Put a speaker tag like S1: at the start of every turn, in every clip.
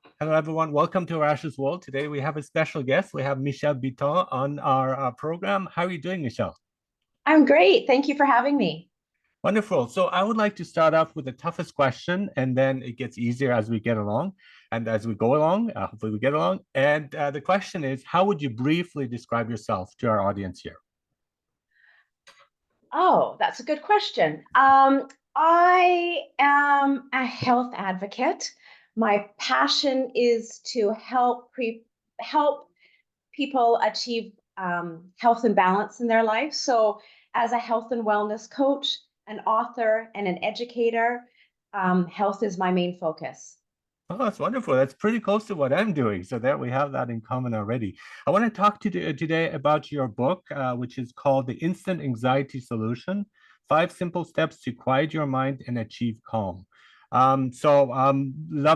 S1: Hello, everyone. Welcome to Arash's World. Today we have a special guest. We have Michelle Biton on our program. How are you doing, Michelle?
S2: I'm great. Thank you for having me.
S1: Wonderful. So I would like to start off with the toughest question, and then it gets easier as we get along. And as we go along, hopefully we get along. And the question is, how would you briefly describe yourself to our audience here?
S2: Oh, that's a good question. I am a health advocate. My passion is to help people achieve health and balance in their life. So, as a health and wellness coach, an author, and an educator, health is my main focus.
S1: Oh, that's wonderful. That's pretty close to what I'm doing. So there we have that in common already. I want to talk to you today about your book, which is called The Instant Anxiety Solution: 5 Simple Steps to Quiet Your Mind and Achieve Calm. Love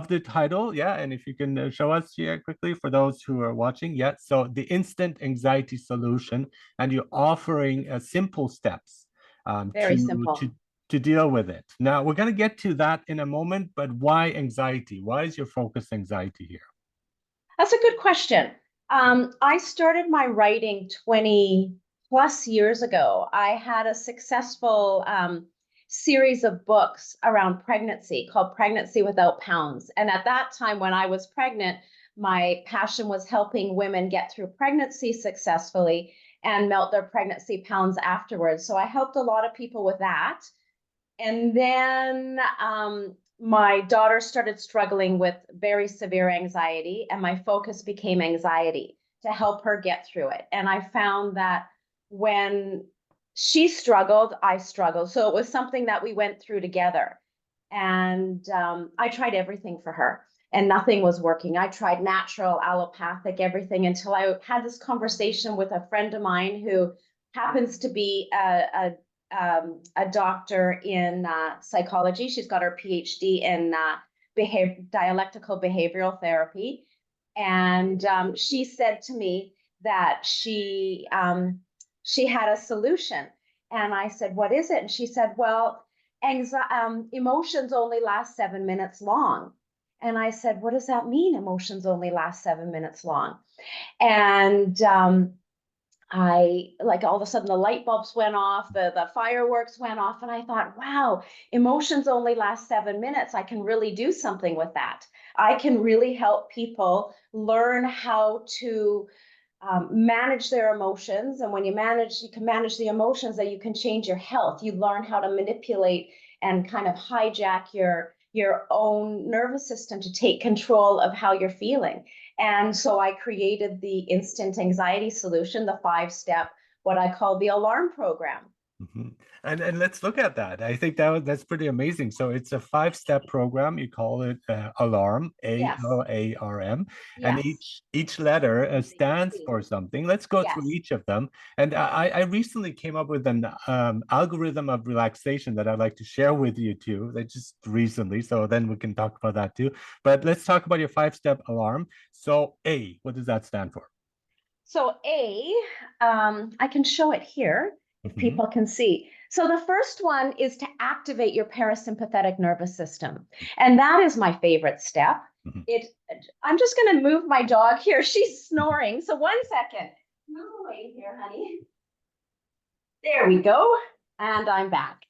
S1: the title. Yeah. And if you can show us here quickly for those who are watching. Yeah. So The Instant Anxiety Solution, and you're offering simple steps um,
S2: Very
S1: to,
S2: simple.
S1: to to deal with it. Now, we're going to get to that in a moment, but why anxiety? Why is your focus anxiety here?
S2: That's a good question. I started my writing 20 plus years ago. I had a successful series of books around pregnancy called Pregnancy Without Pounds. And at that time, when I was pregnant, my passion was helping women get through pregnancy successfully and melt their pregnancy pounds afterwards. So I helped a lot of people with that. And then my daughter started struggling with very severe anxiety, and my focus became anxiety to help her get through it. And I found that when she struggled, I struggled. So it was something that we went through together. And I tried everything for her, and nothing was working. I tried natural, allopathic, everything until I had this conversation with a friend of mine who happens to be a doctor in psychology. She's got her PhD in dialectical behavioral therapy. And she said to me that she had a solution. And I said, "What is it?" And she said, "Well, emotions only last 7 minutes long." And I said, "What does that mean? Emotions only last 7 minutes long?" And I like all of a sudden the light bulbs went off, the fireworks went off, and I thought, wow, emotions only last 7 minutes. I can really do something with that. I can really help people learn how to manage their emotions. And when you can manage the emotions, that you can change your health. You learn how to manipulate and kind of hijack your own nervous system to take control of how you're feeling. And so I created the instant anxiety solution, the 5 step, what I call the alarm program.
S1: Mhm. And let's look at that. I think that's pretty amazing. So it's a 5 step program. You call it ALARM,
S2: Yes,
S1: ALARM, and
S2: yes,
S1: each letter stands
S2: exactly.
S1: for something. Let's go through
S2: Yes.
S1: each of them. And I recently came up with an algorithm of relaxation that I'd like to share with you too. That just recently, so then we can talk about that too. But let's talk about your 5 step alarm. So A, what does that stand for?
S2: So I can show it here if
S1: Mhm,
S2: people can see. So the first one is to activate your parasympathetic nervous system. And that is my favorite step.
S1: mhm,
S2: It, I'm just going to move my dog here. She's snoring. So 1 second. Move away here, honey. There we go. And I'm back.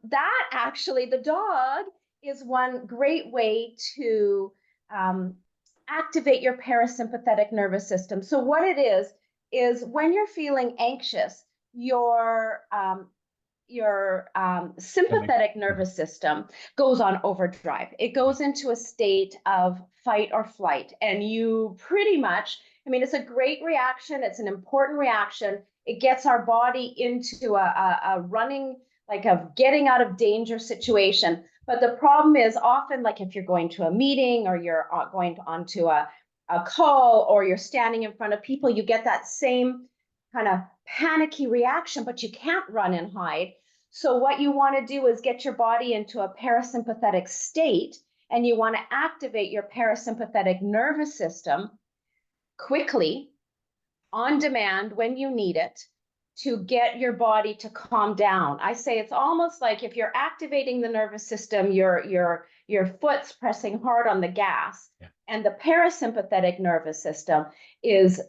S2: That actually, the dog is one great way to um, activate your parasympathetic nervous system. So what it is when you're feeling anxious, your
S1: that makes
S2: sympathetic
S1: mhm,
S2: nervous system goes on overdrive. It goes into a state of fight or flight. And you pretty much, I mean, it's a great reaction, it's an important reaction. It gets our body into a running, like a getting out of danger situation. But the problem is often, like if you're going to a meeting or you're going onto a call or you're standing in front of people, you get that same kind of panicky reaction, but you can't run and hide. So, what you want to do is get your body into a parasympathetic state, and you want to activate your parasympathetic nervous system quickly, on demand, when you need it. to get your body to calm down. I say it's almost like if you're activating the nervous system, your foot's pressing hard on the gas,
S1: Yeah.
S2: and the parasympathetic nervous system is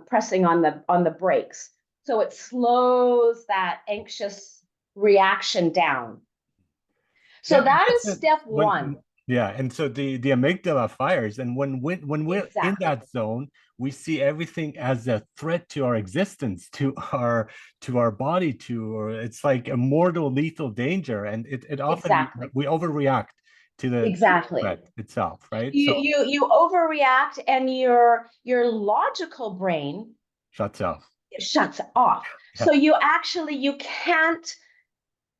S2: pressing on the brakes. So it slows that anxious reaction down. So
S1: Yeah,
S2: that
S1: that's
S2: is
S1: it.
S2: step one.
S1: Yeah, and so the amygdala fires, and when we're in
S2: Exactly.
S1: that zone, we see everything as a threat to our existence, to our body, or it's like a mortal, lethal danger, and it often
S2: Exactly.
S1: we overreact to the
S2: Exactly.
S1: threat itself, right?
S2: You
S1: So
S2: you overreact, and your logical brain
S1: shuts off.
S2: shuts off.
S1: Yeah,
S2: So you can't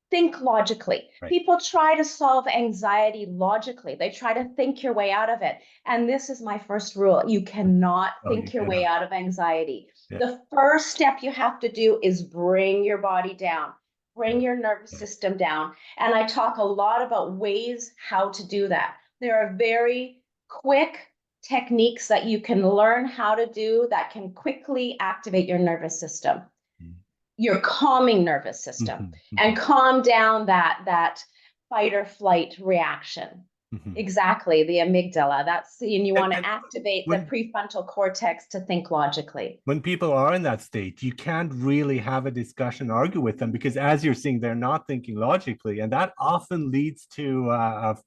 S2: think logically.
S1: right.
S2: People try to solve anxiety logically. They try to think your way out of it. And this is my first rule. You cannot
S1: Oh, you
S2: think your way
S1: cannot.
S2: out of anxiety.
S1: Yeah,
S2: The first step you have to do is bring your body down,
S1: yeah,
S2: bring your nervous
S1: yeah.
S2: system down. And I talk a lot about ways how to do that. There are very quick techniques that you can learn how to do that can quickly activate your nervous system,
S1: Mm.
S2: your calming nervous system,
S1: Mhm,
S2: and
S1: mhm,
S2: calm down that fight or flight reaction.
S1: mhm.
S2: Exactly, the amygdala. That's, and you want to
S1: And
S2: activate the
S1: when
S2: prefrontal cortex to think logically.
S1: when people are in that state, you can't really have a discussion, argue with them, because as you're seeing, they're not thinking logically, and that often leads to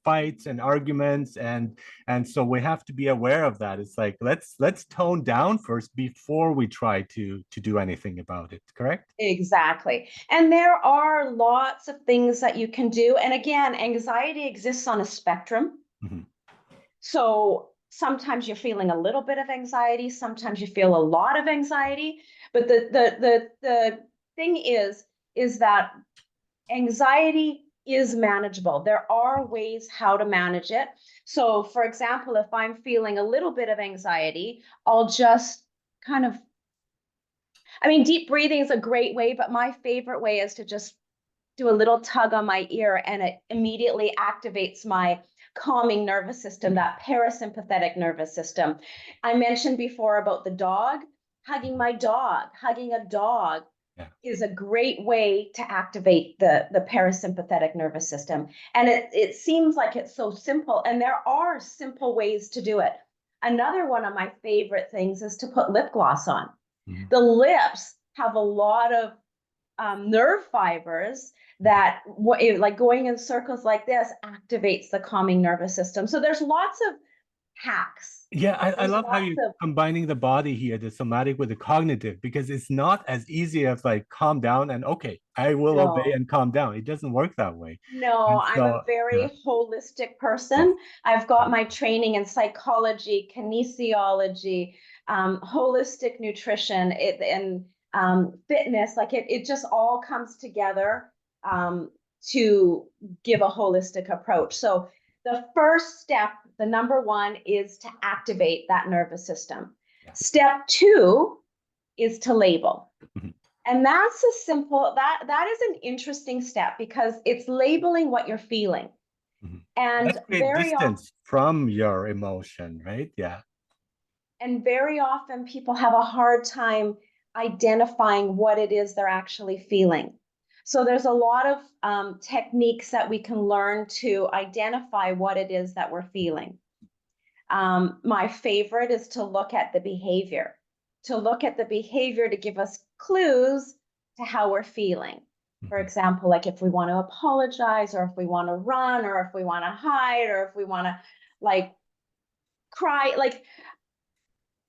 S1: fights and arguments, and so we have to be aware of that. It's like let's tone down first before we try to do anything about it. Correct?
S2: Exactly. And there are lots of things that you can do. And again, anxiety exists on a spectrum.
S1: Mhm.
S2: So sometimes you're feeling a little bit of anxiety, sometimes you feel a lot of anxiety. But the thing is that anxiety is manageable. There are ways how to manage it. So, for example, if I'm feeling a little bit of anxiety, I'll just kind of, I mean, deep breathing is a great way, but my favorite way is to just do a little tug on my ear, and it immediately activates my calming nervous system, that parasympathetic nervous system. I mentioned before about the dog. Hugging my dog, hugging a dog
S1: Yeah.
S2: is a great way to activate the parasympathetic nervous system. And it seems like it's so simple, and there are simple ways to do it. Another one of my favorite things is to put lip gloss on.
S1: Mhm.
S2: The lips have a lot of nerve fibers that, like going in circles like this, activates the calming nervous system. So there's lots of hacks.
S1: Yeah, I
S2: There's
S1: love how
S2: lots
S1: you're
S2: of,
S1: combining the body here, the somatic with the cognitive, because it's not as easy as like calm down and okay, I will obey
S2: no,
S1: and calm down. It doesn't work that way.
S2: no,
S1: And
S2: I'm a
S1: so, yeah,
S2: very holistic
S1: yeah,
S2: person. I've got my training in psychology, kinesiology, holistic nutrition, and fitness. Like it just all comes together to give a holistic approach. So the first step, the number one, is to activate that nervous system.
S1: yeah.
S2: Step two is to label.
S1: Mhm,
S2: And that's a simple, that is an interesting step because it's labeling what you're feeling.
S1: mhm.
S2: And
S1: Let's create distance from your emotion, right? Yeah.
S2: very often people have a hard time identifying what it is they're actually feeling. So there's a lot of techniques that we can learn to identify what it is that we're feeling. My favorite is to look at the behavior, to give us clues to how we're feeling. For
S1: Mhm.
S2: example, like if we want to apologize, or if we want to run, or if we want to hide, or if we want to like cry, like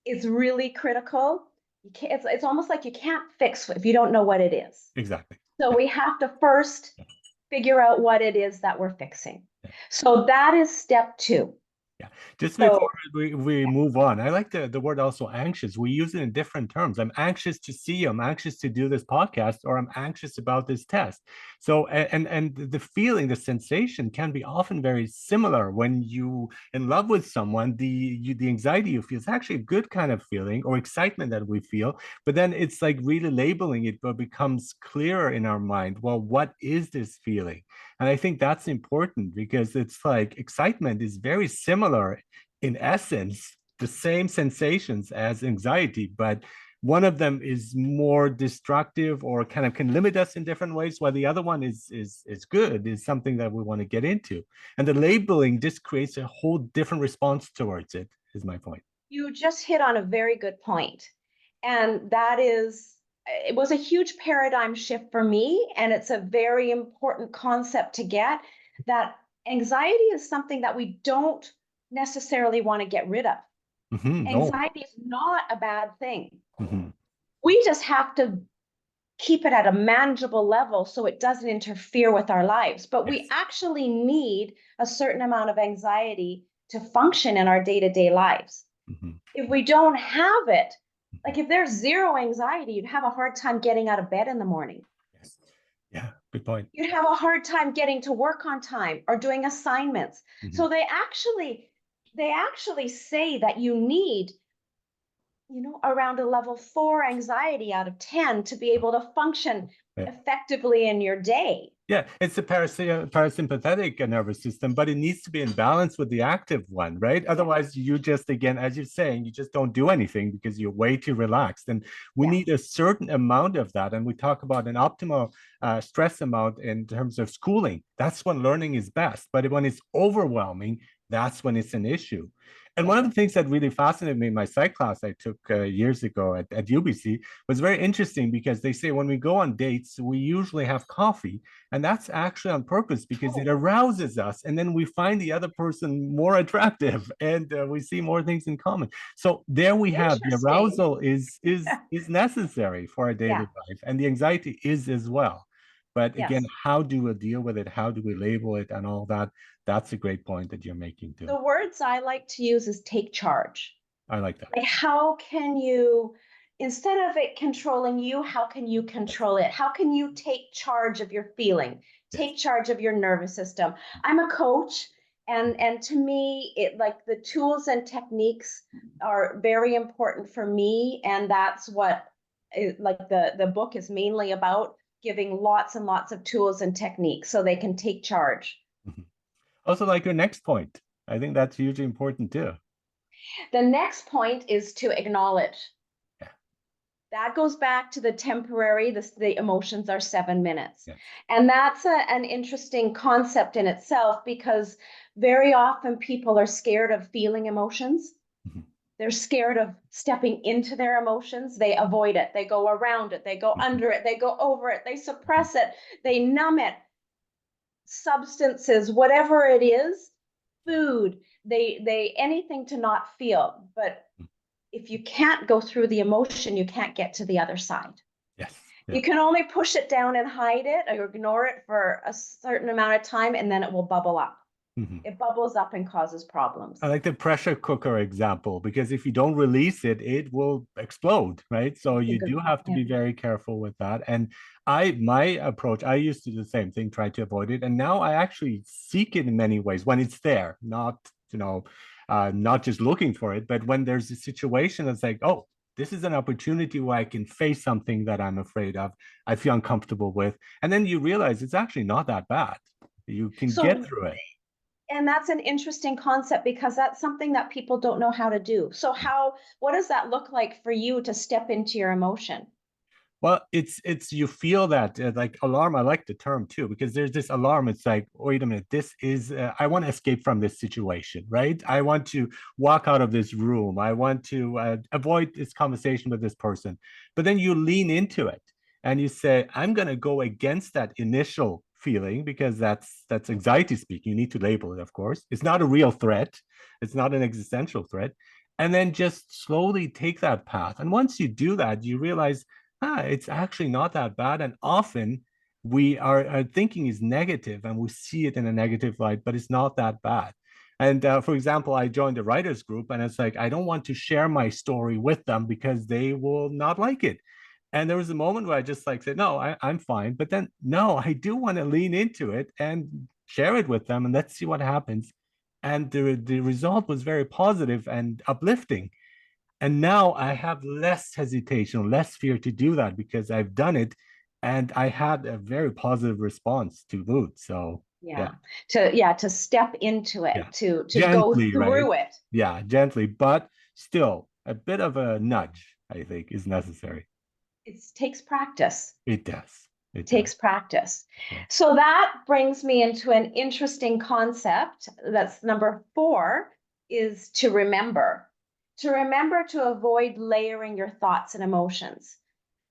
S2: it's really critical. You can't, it's almost like you can't fix if you don't know what it is.
S1: Exactly.
S2: So
S1: Yeah.
S2: we have to first
S1: Yeah.
S2: figure out what it is that we're fixing.
S1: Yeah.
S2: So that is step two.
S1: Yeah. Just before
S2: So
S1: we move on, I like the word also anxious. We use it in different terms. I'm anxious to see you. I'm anxious to do this podcast, or I'm anxious about this test. So, and the feeling, the sensation can be often very similar when you in love with someone. The anxiety you feel is actually a good kind of feeling, or excitement that we feel. But then it's like really labeling it, but becomes clearer in our mind. Well, what is this feeling? And I think that's important because it's like excitement is very similar in essence, the same sensations as anxiety, but one of them is more destructive or kind of can limit us in different ways, while the other one is good, is something that we want to get into. And the labeling just creates a whole different response towards it, is my point.
S2: You just hit on a very good point. And that is, it was a huge paradigm shift for me. And it's a very important concept to get, that anxiety is something that we don't necessarily want to get rid of.
S1: No.
S2: Anxiety is not a bad thing.
S1: Mm-hmm.
S2: We just have to keep it at a manageable level so it doesn't interfere with our lives. But
S1: Yes.
S2: we actually need a certain amount of anxiety to function in our day-to-day lives.
S1: Mm-hmm.
S2: If we don't have it, like if there's zero anxiety, you'd have a hard time getting out of bed in the morning.
S1: Yes. Yeah, good point.
S2: You'd have a hard time getting to work on time or doing assignments.
S1: Mm-hmm.
S2: So they actually say that you need, around a level 4 anxiety out of 10 to be able to function effectively in your day.
S1: Yeah, it's the parasympathetic nervous system, but it needs to be in balance with the active one, right? Otherwise, you just, again, as you're saying, you just don't do anything because you're way too relaxed. And we need a certain amount of that. And we talk about an optimal stress amount in terms of schooling. That's when learning is best. But when it's overwhelming, that's when it's an issue. And one of the things that really fascinated me in my psych class I took years ago at UBC was very interesting, because they say when we go on dates, we usually have coffee. And that's actually on purpose, because it arouses us. And then we find the other person more attractive, and we see more things in common. So there we have the arousal is necessary for our daily life. And the anxiety is as well. But again, how do we deal with it? How do we label it and all that? That's a great point that you're making too.
S2: The words I like to use is take charge.
S1: I like that.
S2: Like, how can you, instead of it controlling you, how can you control it? How can you take charge of your feeling? Take charge of your nervous system. I'm a coach, and to me, it, like, the tools and techniques are very important for me, and that's what the book is mainly about, giving lots and lots of tools and techniques so they can take charge.
S1: Mm-hmm. Also, like your next point, I think that's hugely important too.
S2: The next point is to acknowledge.
S1: Yeah.
S2: That goes back to the temporary, the emotions are 7 minutes.
S1: Yeah.
S2: And that's an interesting concept in itself, because very often people are scared of feeling emotions. Mm-hmm. They're scared of stepping into their emotions. They avoid it. They go around it. They go under it. They go over it. They suppress it. They numb it. Substances, whatever it is, food, they anything to not feel. But if you can't go through the emotion, you can't get to the other side.
S1: Yes.
S2: You can only push it down and hide it or ignore it for a certain amount of time, and then it will bubble up. Mm-hmm. It bubbles up and causes problems.
S1: I like the pressure cooker example, because if you don't release it, it will explode, right? So you do have to be very careful with that. And my approach, I used to do the same thing, try to avoid it. And now I actually seek it in many ways when it's there, not just looking for it, but when there's a situation that's like, oh, this is an opportunity where I can face something that I'm afraid of, I feel uncomfortable with. And then you realize it's actually not that bad. You can get through it.
S2: And that's an interesting concept, because that's something that people don't know how to do. So what does that look like for you to step into your emotion?
S1: Well, it's you feel that like alarm. I like the term too, because there's this alarm. It's like, wait a minute, this is I want to escape from this situation, right? I want to walk out of this room. I want to avoid this conversation with this person. But then you lean into it and you say, I'm going to go against that initial feeling, because that's anxiety speaking. You need to label it, of course. It's not a real threat. It's not an existential threat. And then just slowly take that path. And once you do that, you realize, it's actually not that bad. And often our thinking is negative and we see it in a negative light, but it's not that bad. And for example, I joined a writers group, and it's like, I don't want to share my story with them because they will not like it. And there was a moment where I just like said, no, I'm fine. But then, no, I do want to lean into it and share it with them, and let's see what happens. And the result was very positive and uplifting. And now I have less hesitation, less fear to do that, because I've done it and I had a very positive response to boot. So
S2: to step into it, to
S1: gently,
S2: go through
S1: right?
S2: it.
S1: Yeah, gently, but still a bit of a nudge. I think, is necessary.
S2: It takes practice.
S1: It does. It does.
S2: Takes practice.
S1: Yeah.
S2: So that brings me into an interesting concept. That's number 4, is to remember. To remember to avoid layering your thoughts and emotions.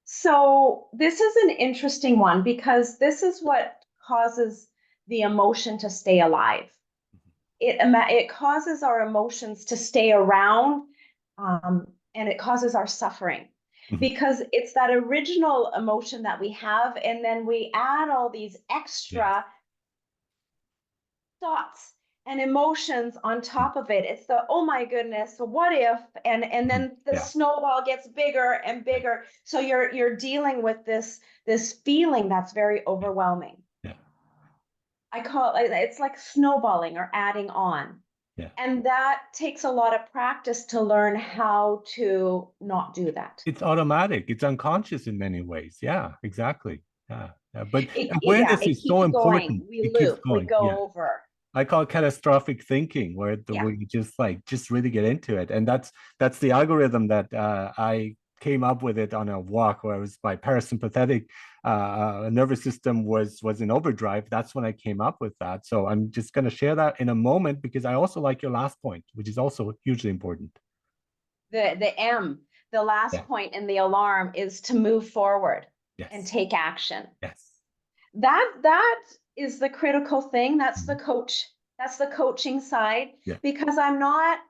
S2: So this is an interesting one because this is what causes the emotion to stay alive. It causes our emotions to stay around, and it causes our suffering
S1: Mhm.
S2: because it's that original emotion that we have, and then we add all these
S1: Yes.
S2: extra thoughts and emotions on
S1: Mhm.
S2: top of it. It's the, oh my goodness, what if, and
S1: Mhm.
S2: then the
S1: Yeah.
S2: snowball gets bigger and
S1: Yeah.
S2: bigger. So you're dealing with this feeling that's very
S1: Yeah.
S2: overwhelming.
S1: Yeah.
S2: I call it, it's like snowballing or adding on.
S1: Yeah.
S2: And that takes a lot of practice to learn how to not do that.
S1: It's automatic. It's unconscious in many ways. Yeah, exactly. Yeah. Yeah. But
S2: Yeah,
S1: awareness
S2: it
S1: is so
S2: keeps
S1: important.
S2: going. We
S1: It keeps
S2: loop, we
S1: going. Yeah.
S2: go over.
S1: I call it catastrophic thinking, where
S2: Yeah.
S1: where you just really get into it, and that's the algorithm that I came up with it on a walk where it was my parasympathetic nervous system was in overdrive. That's when I came up with that. So I'm just going to share that in a moment because I also like your last point, which is also hugely important.
S2: The M, the
S1: Yeah.
S2: last point in the alarm is to move forward and
S1: Yes.
S2: take action.
S1: Yes.
S2: That is the critical thing. That's the
S1: Mhm.
S2: coach. That's the coaching side
S1: Yeah.
S2: because I'm not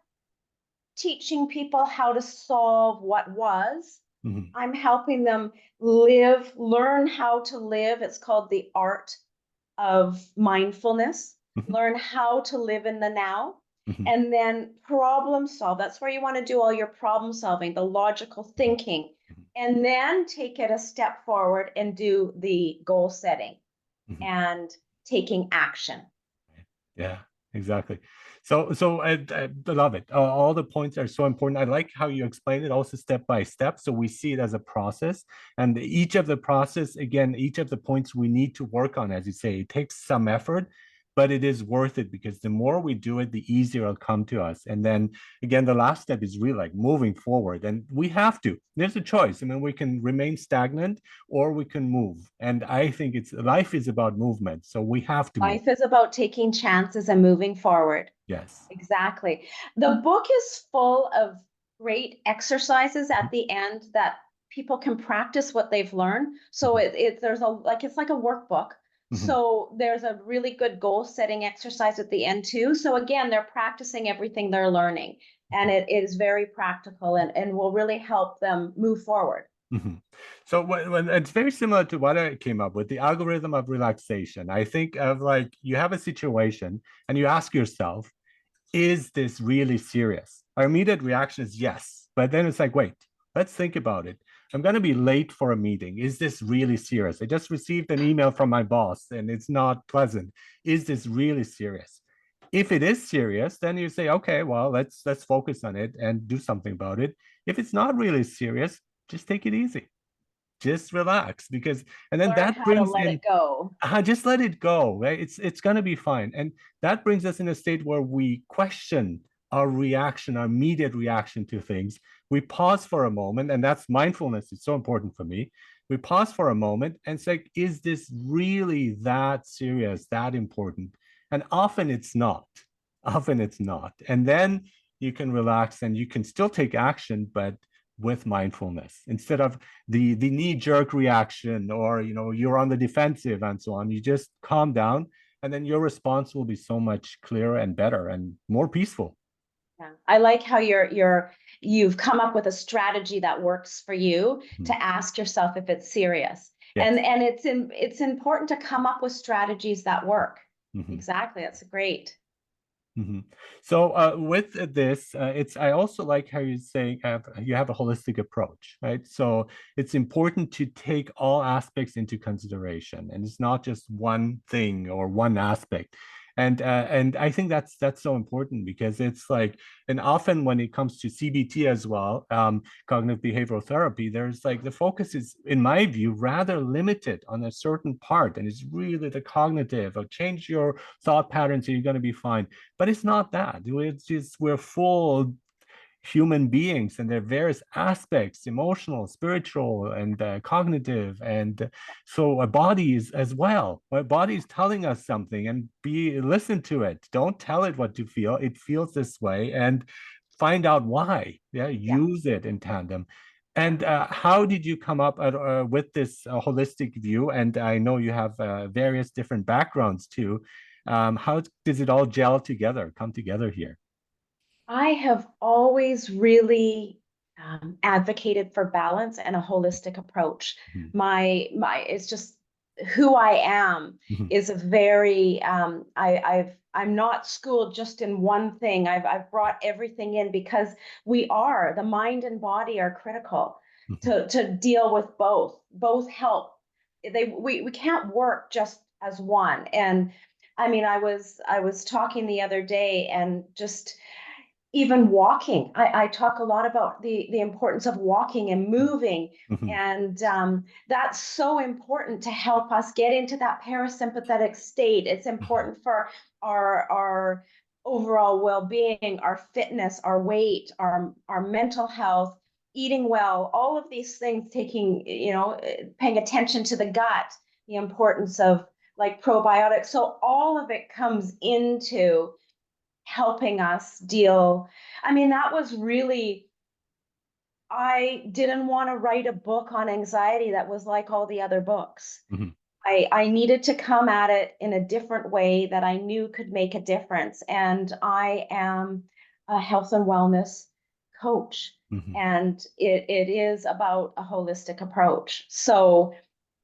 S2: teaching people how to solve what was.
S1: Mhm.
S2: I'm helping them live, learn how to live. It's called the art of mindfulness.
S1: Mhm.
S2: Learn how to live in the now
S1: Mhm.
S2: and then problem solve. That's where you want to do all your problem solving, the logical
S1: Mhm.
S2: thinking,
S1: Mhm.
S2: and then take it a step forward and do the goal setting
S1: Mhm.
S2: and taking action.
S1: Yeah, exactly. So I love it. All the points are so important. I like how you explain it also step by step. So we see it as a process, and each of the process, again, each of the points we need to work on, as you say, it takes some effort, but it is worth it because the more we do it, the easier it'll come to us. And then again, the last step is really like moving forward, and we have to. There's a choice. I mean, we can remain stagnant or we can move. And I think it's life is about movement, so we have to move.
S2: Life is about taking chances and moving forward.
S1: Yes.
S2: Exactly. The book is full of great exercises at
S1: Mhm.
S2: the end that people can practice what they've learned. So
S1: Mhm.
S2: there's a like it's like a workbook.
S1: Mhm.
S2: So there's a really good goal setting exercise at the end too. So again, they're practicing everything they're learning, and it is very practical and will really help them move forward.
S1: Mhm. So when it's very similar to what I came up with, the algorithm of relaxation. I think of like you have a situation and you ask yourself, is this really serious? Our immediate reaction is yes, but then it's like, wait, let's think about it. I'm going to be late for a meeting. Is this really serious? I just received an email from my boss and it's not pleasant. Is this really serious? If it is serious, then you say, okay, well, let's focus on it and do something about it. If it's not really serious, just take it easy, just relax, because and then
S2: Learn
S1: that
S2: how to
S1: brings
S2: let it
S1: in
S2: go.
S1: just let it go, right? It's going to be fine, and that brings us in a state where we question our reaction, our immediate reaction to things. We pause for a moment, and that's mindfulness. It's so important for me. We pause for a moment and say, is this really that serious, that important? And often it's not. Often it's not. And then you can relax and you can still take action, but with mindfulness instead of the knee-jerk reaction, or you're on the defensive and so on. You just calm down, and then your response will be so much clearer and better and more peaceful.
S2: Yeah. I like how you've come up with a strategy that works for you
S1: Mhm.
S2: to ask yourself if it's serious.
S1: Yes.
S2: And it's important to come up with strategies that work.
S1: Mhm.
S2: Exactly. That's great.
S1: Mhm. So with this, it's I also like how you say you have a holistic approach, right? So it's important to take all aspects into consideration, and it's not just one thing or one aspect. And I think that's so important because it's like, and often when it comes to CBT as well, cognitive behavioral therapy, there's like the focus is, in my view, rather limited on a certain part, and it's really the cognitive or change your thought patterns and you're going to be fine, but it's not that. It's just we're full human beings and their various aspects, emotional, spiritual, and cognitive, and so our bodies as well. Our body is telling us something, and be listen to it. Don't tell it what to feel. It feels this way, and find out why. Yeah,
S2: Yeah,
S1: use it in tandem.
S2: yeah.
S1: And how did you come up with this holistic view? And I know you have various different backgrounds too. How does it all gel together, come together here?
S2: I have always really advocated for balance and a holistic approach.
S1: Mhm,
S2: It's just who I am
S1: mhm,
S2: is a very I'm not schooled just in one thing. I've brought everything in because the mind and body are critical
S1: mhm,
S2: to deal with both. Both help. We can't work just as one. And I mean, I was talking the other day and just even walking. I talk a lot about the importance of walking and moving.
S1: mhm,
S2: And that's so important to help us get into that parasympathetic state. It's
S1: mhm,
S2: important for our overall well-being, our fitness, our weight, our mental health, eating well, all of these things, paying attention to the gut, the importance of like probiotics. So all of it comes into helping us deal. I mean, that was really, I didn't want to write a book on anxiety that was like all the other books.
S1: mhm,
S2: I needed to come at it in a different way that I knew could make a difference. And I am a health and wellness coach.
S1: mhm.
S2: And it is about a holistic approach. So,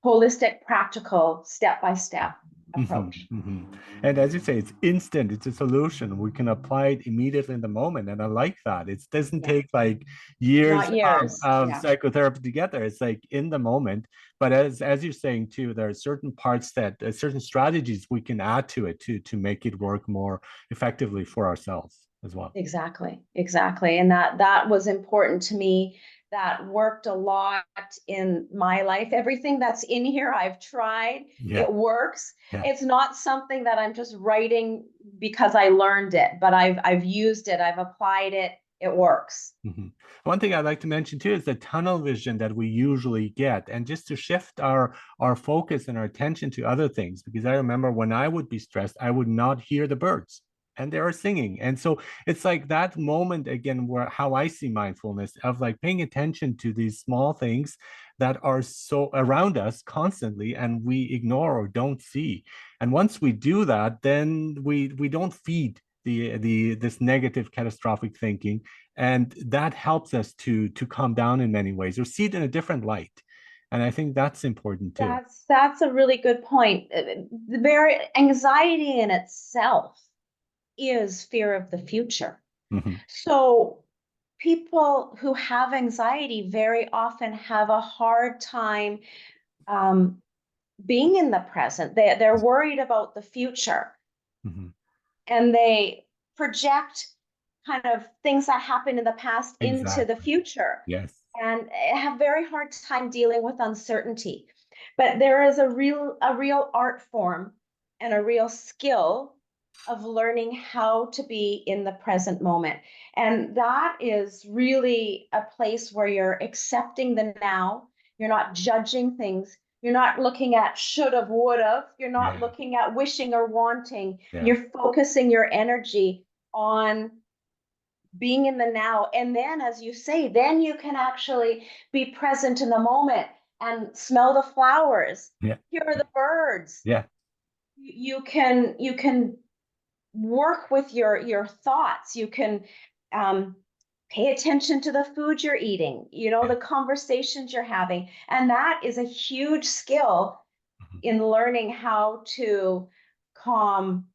S2: holistic, practical, step by step
S1: Mhm,
S2: approach.
S1: mhm. And as you say, it's instant. It's a solution. We can apply it immediately in the moment. And I like that. It doesn't
S2: Yeah.
S1: take like years
S2: Not years.
S1: of
S2: Yeah.
S1: psychotherapy together. It's like in the moment. But as you're saying too, there are certain parts that certain strategies we can add to it to make it work more effectively for ourselves as well.
S2: Exactly, exactly. And that was important to me. That worked a lot in my life. Everything that's in here, I've tried.
S1: Yeah.
S2: It works.
S1: Yeah.
S2: It's not something that I'm just writing because I learned it, but I've used it, I've applied it. It works.
S1: Mhm. One thing I'd like to mention too is the tunnel vision that we usually get, and just to shift our focus and our attention to other things. Because I remember when I would be stressed, I would not hear the birds, and they are singing. And so it's like that moment again, where how I see mindfulness of like paying attention to these small things that are so around us constantly, and we ignore or don't see. And once we do that, then we don't feed the this negative catastrophic thinking, and that helps us to calm down in many ways or see it in a different light, and I think that's important too.
S2: That's a really good point. The very anxiety in itself is fear of the future.
S1: Mhm,
S2: So people who have anxiety very often have a hard time um, being in the present. They're worried about the future
S1: mhm.
S2: and they project kind of things that happened in the past into the
S1: Exactly.
S2: future
S1: Yes.
S2: and have very hard time dealing with uncertainty. But there is a real art form and a real skill of learning how to be in the present moment. And that is really a place where you're accepting the now. You're not judging things. You're not looking at should have, would have. You're not
S1: Yeah.
S2: looking at wishing or wanting.
S1: Yeah.
S2: You're focusing your energy on being in the now. And then, as you say, then you can actually be present in the moment and smell the flowers,
S1: Yeah.
S2: hear the birds.
S1: Yeah.
S2: You can work with your thoughts. You can um, pay attention to the food you're eating,
S1: Yeah.
S2: the conversations you're having. And that is a huge skill
S1: Mhm.
S2: in learning how to calm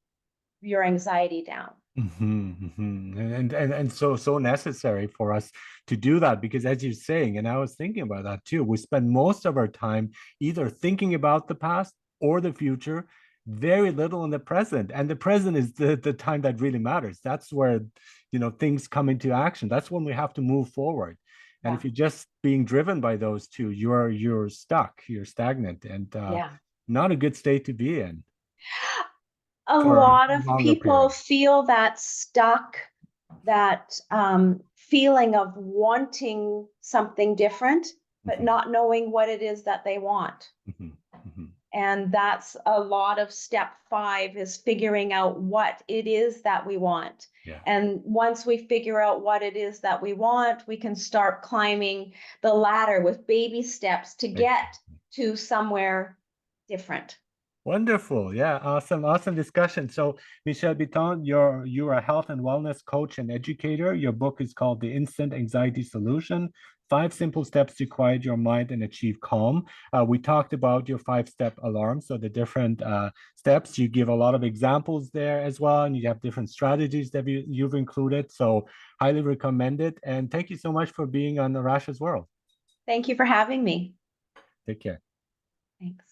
S2: your anxiety down.
S1: Mhm, mhm. And so necessary for us to do that, because as you're saying, and I was thinking about that too, we spend most of our time either thinking about the past or the future, very little in the present. And the present is the time that really matters. That's where, things come into action. That's when we have to move forward. And
S2: Yeah.
S1: if you're just being driven by those two, you're stuck, you're stagnant, and
S2: Yeah.
S1: not a good state to be in
S2: A
S1: for a
S2: lot of
S1: longer
S2: people
S1: period.
S2: feel that stuck, that feeling of wanting something different, but not knowing what it is that they want. And that's a lot of step 5 is figuring out what it is that we want. And once we figure out what it is that we want, we can start climbing the ladder with baby steps to get to somewhere different.
S1: Wonderful. Yeah, awesome discussion. So, Michelle Biton, you're a health and wellness coach and educator. Your book is called The Instant Anxiety Solution: 5 Simple Steps to Quiet Your Mind and Achieve Calm. We talked about your 5-step alarm, so the different steps. You give a lot of examples there as well, and you have different strategies that you've included. So, highly recommend it. And thank you so much for being on Arasha's World.
S2: Thank you for having me.
S1: Take care.
S2: Thanks.